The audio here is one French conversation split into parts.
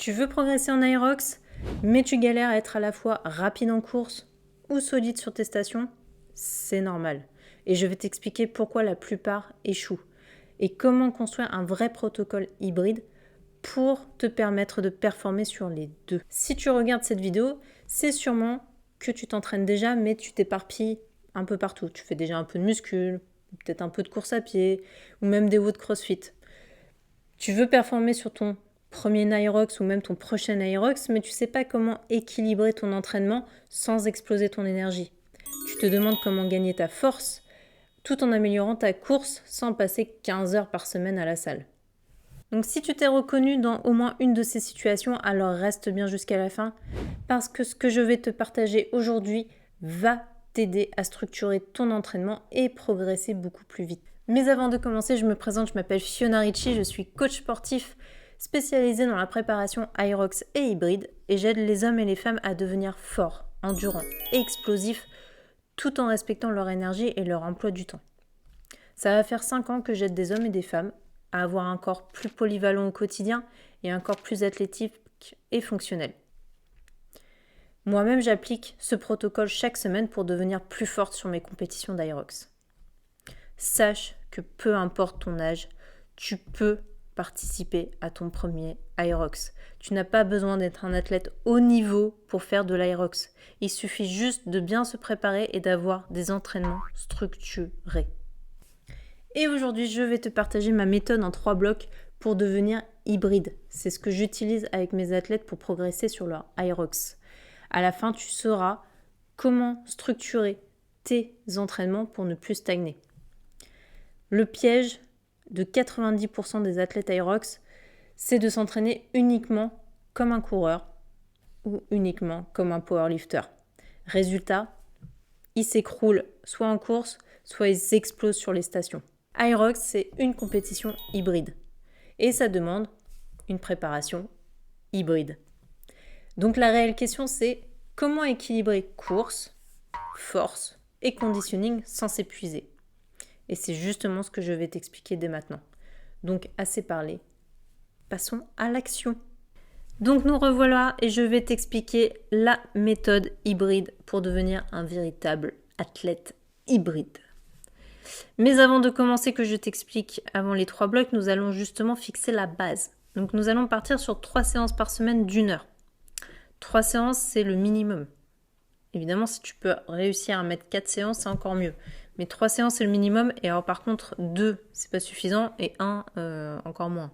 Tu veux progresser en aérox, mais tu galères à être à la fois rapide en course ou solide sur tes stations? C'est normal. Et je vais t'expliquer pourquoi la plupart échouent et comment construire un vrai protocole hybride pour te permettre de performer sur les deux. Si tu regardes cette vidéo, c'est sûrement que tu t'entraînes déjà, mais tu t'éparpilles un peu partout. Tu fais déjà un peu de muscule, peut-être un peu de course à pied, ou même des watts de crossfit. Tu veux performer sur ton premier Nyrox ou même ton prochain Nyrox, mais tu sais pas comment équilibrer ton entraînement sans exploser ton énergie. Tu te demandes comment gagner ta force tout en améliorant ta course sans passer 15 heures par semaine à la salle. Donc si tu t'es reconnu dans au moins une de ces situations, alors reste bien jusqu'à la fin parce que ce que je vais te partager aujourd'hui va t'aider à structurer ton entraînement et progresser beaucoup plus vite. Mais avant de commencer, je me présente, je m'appelle Fiona Ricci, je suis coach sportif spécialisé dans la préparation Aerox et hybride et j'aide les hommes et les femmes à devenir forts, endurants et explosifs tout en respectant leur énergie et leur emploi du temps. Ça va faire 5 ans que j'aide des hommes et des femmes à avoir un corps plus polyvalent au quotidien et un corps plus athlétique et fonctionnel. Moi-même, j'applique ce protocole chaque semaine pour devenir plus forte sur mes compétitions d'Aerox. Sache que peu importe ton âge, tu peux participer à ton premier Aerox. Tu n'as pas besoin d'être un athlète haut niveau pour faire de l'Aerox. Il suffit juste de bien se préparer et d'avoir des entraînements structurés. Et aujourd'hui, je vais te partager ma méthode en 3 blocs pour devenir hybride. C'est ce que j'utilise avec mes athlètes pour progresser sur leur Aerox. À la fin, tu sauras comment structurer tes entraînements pour ne plus stagner. Le piège de 90% des athlètes Aerox, c'est de s'entraîner uniquement comme un coureur ou uniquement comme un powerlifter. Résultat, ils s'écroulent soit en course, soit ils explosent sur les stations. Aerox, c'est une compétition hybride et ça demande une préparation hybride. Donc la réelle question, c'est comment équilibrer course, force et conditioning sans s'épuiser. Et c'est justement ce que je vais t'expliquer dès maintenant. Donc assez parlé, passons à l'action. Donc nous revoilà et je vais t'expliquer la méthode hybride pour devenir un véritable athlète hybride. Mais avant de commencer, que je t'explique avant les 3 blocs, nous allons justement fixer la base. Donc nous allons partir sur 3 séances par semaine d'1 heure. 3 séances, c'est le minimum. Évidemment, si tu peux réussir à mettre 4 séances, c'est encore mieux. Mais 3 séances, c'est le minimum. Et alors par contre, 2, c'est pas suffisant. Et 1, encore moins.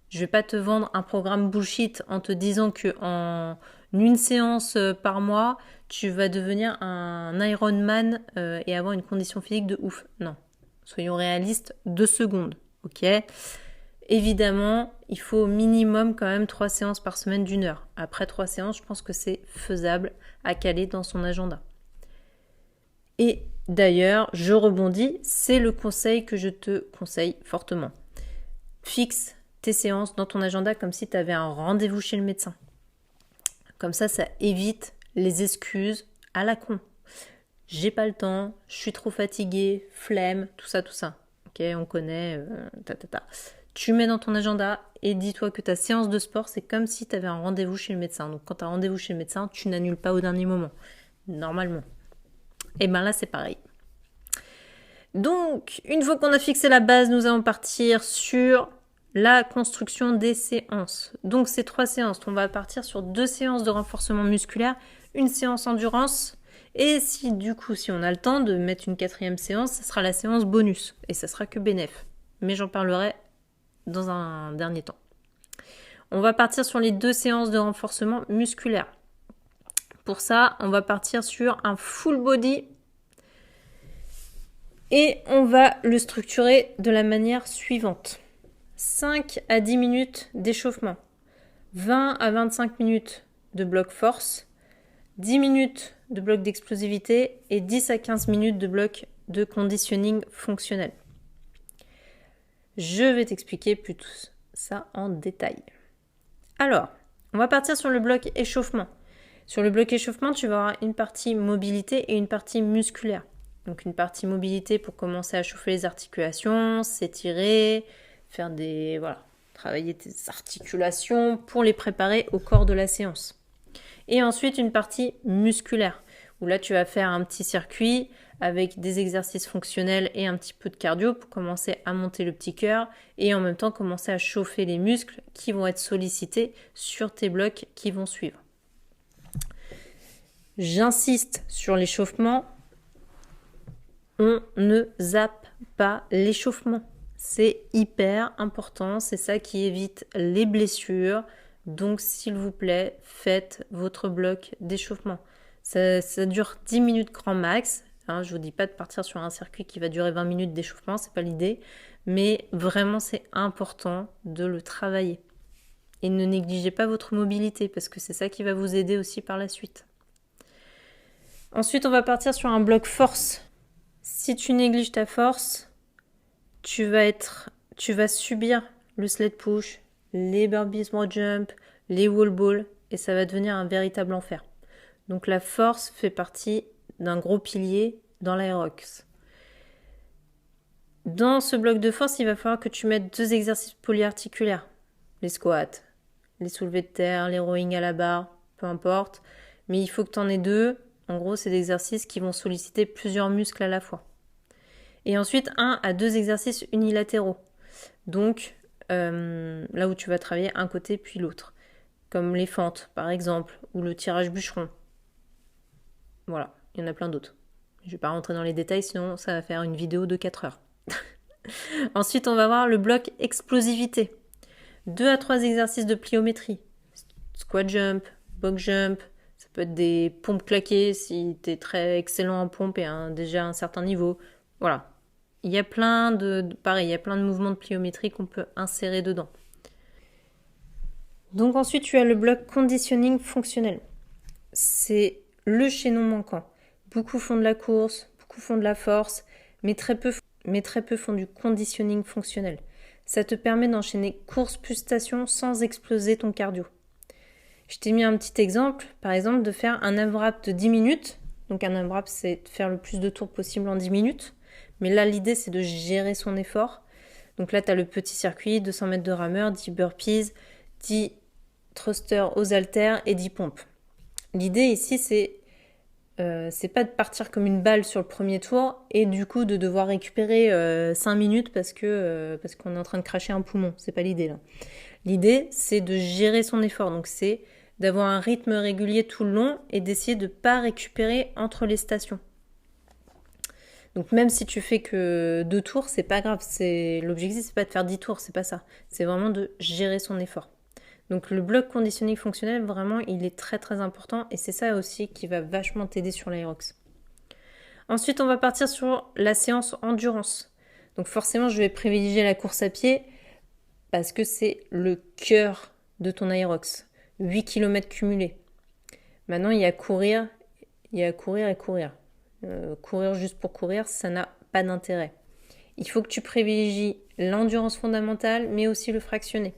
Je vais pas te vendre un programme bullshit en te disant qu'en une séance par mois, tu vas devenir un Ironman et avoir une condition physique de ouf. Non. Soyons réalistes, 2 secondes. Ok ? Évidemment, il faut au minimum quand même 3 séances par semaine d'1 heure. Après 3 séances, je pense que c'est faisable à caler dans son agenda. Et d'ailleurs, je rebondis, c'est le conseil que je te conseille fortement. Fixe tes séances dans ton agenda comme si tu avais un rendez-vous chez le médecin. Comme ça évite les excuses à la con. J'ai pas le temps, je suis trop fatiguée, flemme, tout ça. Ok, on connaît, Tu mets dans ton agenda et dis-toi que ta séance de sport, c'est comme si tu avais un rendez-vous chez le médecin. Donc quand tu as un rendez-vous chez le médecin, tu n'annules pas au dernier moment, normalement. Et bien là, c'est pareil. Donc, une fois qu'on a fixé la base, nous allons partir sur la construction des séances. Donc, ces 3 séances, on va partir sur 2 séances de renforcement musculaire, une séance endurance. Et si on a le temps de mettre une 4e séance, ça sera la séance bonus. Et ça sera que bénéf. Mais j'en parlerai dans un dernier temps. On va partir sur les 2 séances de renforcement musculaire. Pour ça, on va partir sur un full body et on va le structurer de la manière suivante. 5 à 10 minutes d'échauffement, 20 à 25 minutes de bloc force, 10 minutes de bloc d'explosivité et 10 à 15 minutes de bloc de conditioning fonctionnel. Je vais t'expliquer plus tout ça en détail. Alors, on va partir sur le bloc échauffement. Sur le bloc échauffement, tu vas avoir une partie mobilité et une partie musculaire. Donc une partie mobilité pour commencer à chauffer les articulations, s'étirer, faire des travailler tes articulations pour les préparer au corps de la séance. Et ensuite, une partie musculaire, où là, tu vas faire un petit circuit avec des exercices fonctionnels et un petit peu de cardio pour commencer à monter le petit cœur et en même temps commencer à chauffer les muscles qui vont être sollicités sur tes blocs qui vont suivre. J'insiste sur l'échauffement. On ne zappe pas l'échauffement. C'est hyper important, c'est ça qui évite les blessures. Donc s'il vous plaît, faites votre bloc d'échauffement. Ça dure 10 minutes grand max. Hein, je ne vous dis pas de partir sur un circuit qui va durer 20 minutes d'échauffement, c'est pas l'idée. Mais vraiment, c'est important de le travailler. Et ne négligez pas votre mobilité parce que c'est ça qui va vous aider aussi par la suite. Ensuite, on va partir sur un bloc force. Si tu négliges ta force, tu vas subir le sled push, les burpees more jump, les wall balls et ça va devenir un véritable enfer. Donc la force fait partie d'un gros pilier dans l'aérox. Dans ce bloc de force, il va falloir que tu mettes 2 exercices polyarticulaires. Les squats, les soulevés de terre, les rowing à la barre, peu importe. Mais il faut que tu en aies 2. En gros, c'est des exercices qui vont solliciter plusieurs muscles à la fois. Et ensuite, 1 à 2 exercices unilatéraux. Donc, là où tu vas travailler un côté puis l'autre. Comme les fentes, par exemple, ou le tirage bûcheron. Voilà, il y en a plein d'autres. Je ne vais pas rentrer dans les détails, sinon ça va faire une vidéo de 4 heures. Ensuite, on va voir le bloc explosivité. 2 à 3 exercices de pliométrie. Squat jump, box jump. Ça peut être des pompes claquées si tu es très excellent en pompe et déjà un certain niveau. Voilà. Il y a plein de mouvements de pliométrie qu'on peut insérer dedans. Donc ensuite, tu as le bloc conditioning fonctionnel. C'est le chaînon manquant. Beaucoup font de la course, beaucoup font de la force, mais très peu font du conditioning fonctionnel. Ça te permet d'enchaîner course plus station sans exploser ton cardio. Je t'ai mis un petit exemple, par exemple de faire un AMRAP de 10 minutes. Donc un AMRAP, c'est de faire le plus de tours possible en 10 minutes. Mais là, l'idée, c'est de gérer son effort. Donc là, tu as le petit circuit, 200 mètres de rameur, 10 burpees, 10 thrusters aux haltères et 10 pompes. L'idée ici, c'est pas de partir comme une balle sur le premier tour et du coup de devoir récupérer 5 minutes parce qu'on est en train de cracher un poumon. C'est pas l'idée là. L'idée, c'est de gérer son effort. Donc c'est d'avoir un rythme régulier tout le long et d'essayer de ne pas récupérer entre les stations. Donc même si tu fais que 2 tours, c'est pas grave. L'objectif, c'est pas de faire 10 tours, c'est pas ça. C'est vraiment de gérer son effort. Donc le bloc conditioning fonctionnel, vraiment, il est très très important et c'est ça aussi qui va vachement t'aider sur l'aérox. Ensuite, on va partir sur la séance endurance. Donc forcément, je vais privilégier la course à pied parce que c'est le cœur de ton aérox. 8 km cumulés. Maintenant, il y a courir et courir. Courir juste pour courir, ça n'a pas d'intérêt. Il faut que tu privilégies l'endurance fondamentale, mais aussi le fractionné.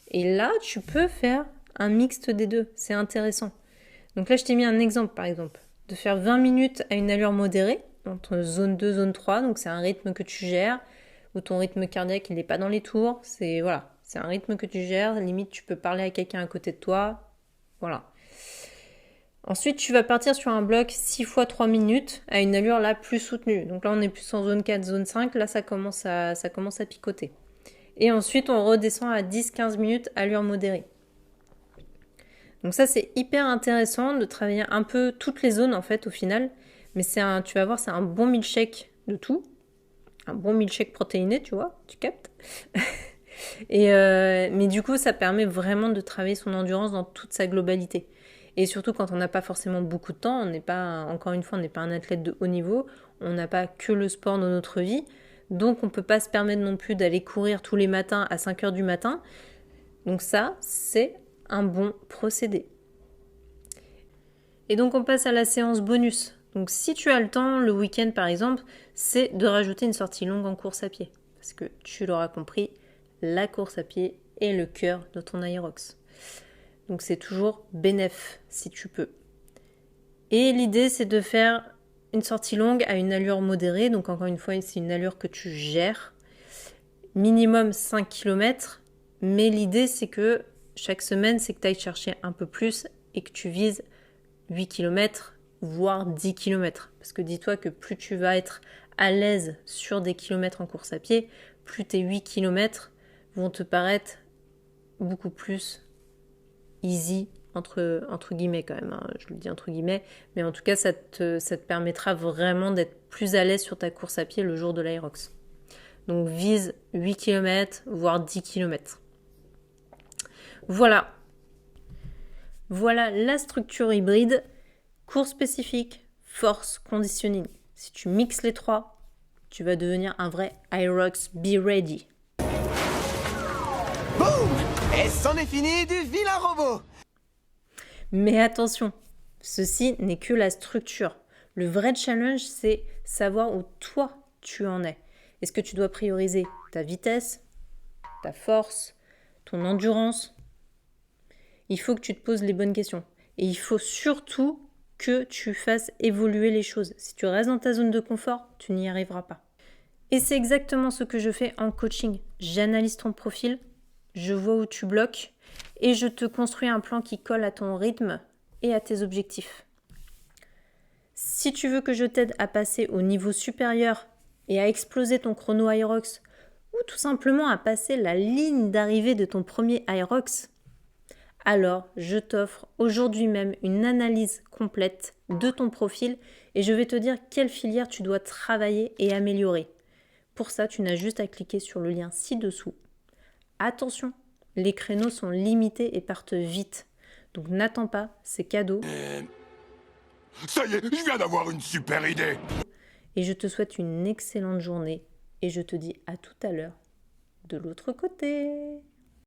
Et là, tu peux faire un mixte des deux. C'est intéressant. Donc là, je t'ai mis un exemple, par exemple, de faire 20 minutes à une allure modérée, entre zone 2, zone 3. Donc c'est un rythme que tu gères, où ton rythme cardiaque, il n'est pas dans les tours. C'est un rythme que tu gères. Limite, tu peux parler à quelqu'un à côté de toi. Voilà. Ensuite, tu vas partir sur un bloc 6 fois 3 minutes à une allure là plus soutenue. Donc là, on est plus en zone 4, zone 5. Là, ça commence à picoter. Et ensuite, on redescend à 10-15 minutes à allure modérée. Donc ça, c'est hyper intéressant de travailler un peu toutes les zones en fait au final. Mais tu vas voir, c'est un bon milkshake de tout. Un bon milkshake protéiné, tu vois, tu captes. Mais du coup, ça permet vraiment de travailler son endurance dans toute sa globalité. Et surtout quand on n'a pas forcément beaucoup de temps, on n'est pas un athlète de haut niveau, on n'a pas que le sport dans notre vie. Donc on ne peut pas se permettre non plus d'aller courir tous les matins à 5h du matin. Donc ça, c'est un bon procédé. Et donc on passe à la séance bonus. Donc si tu as le temps, le week-end par exemple, c'est de rajouter une sortie longue en course à pied. Parce que tu l'auras compris, la course à pied est le cœur de ton aérox. Donc c'est toujours bénéf si tu peux. Et l'idée c'est de faire une sortie longue à une allure modérée. Donc encore une fois, c'est une allure que tu gères. Minimum 5 km. Mais l'idée, c'est que chaque semaine, c'est que tu ailles chercher un peu plus et que tu vises 8 km, voire 10 km. Parce que dis-toi que plus tu vas être à l'aise sur des kilomètres en course à pied, plus tes 8 km vont te paraître beaucoup plus easy, entre guillemets quand même, hein. Je le dis entre guillemets, mais en tout cas, ça te permettra vraiment d'être plus à l'aise sur ta course à pied le jour de l'Aerox. Donc vise 8 km, voire 10 km. Voilà. Voilà la structure hybride. Course spécifique, force, conditioning. Si tu mixes les trois, tu vas devenir un vrai Aerox Be Ready. Boum! Et c'en est fini du vilain robot! Mais attention, ceci n'est que la structure. Le vrai challenge, c'est savoir où toi, tu en es. Est-ce que tu dois prioriser ta vitesse, ta force, ton endurance? Il faut que tu te poses les bonnes questions. Et il faut surtout que tu fasses évoluer les choses. Si tu restes dans ta zone de confort, tu n'y arriveras pas. Et c'est exactement ce que je fais en coaching. J'analyse ton profil, je vois où tu bloques et je te construis un plan qui colle à ton rythme et à tes objectifs. Si tu veux que je t'aide à passer au niveau supérieur et à exploser ton chrono Aerox ou tout simplement à passer la ligne d'arrivée de ton premier Aerox, alors je t'offre aujourd'hui même une analyse complète de ton profil et je vais te dire quelle filière tu dois travailler et améliorer. Pour ça, tu n'as juste à cliquer sur le lien ci-dessous. Attention, les créneaux sont limités et partent vite. Donc n'attends pas, c'est cadeau. Ça y est, je viens d'avoir une super idée. Et je te souhaite une excellente journée et je te dis à tout à l'heure de l'autre côté.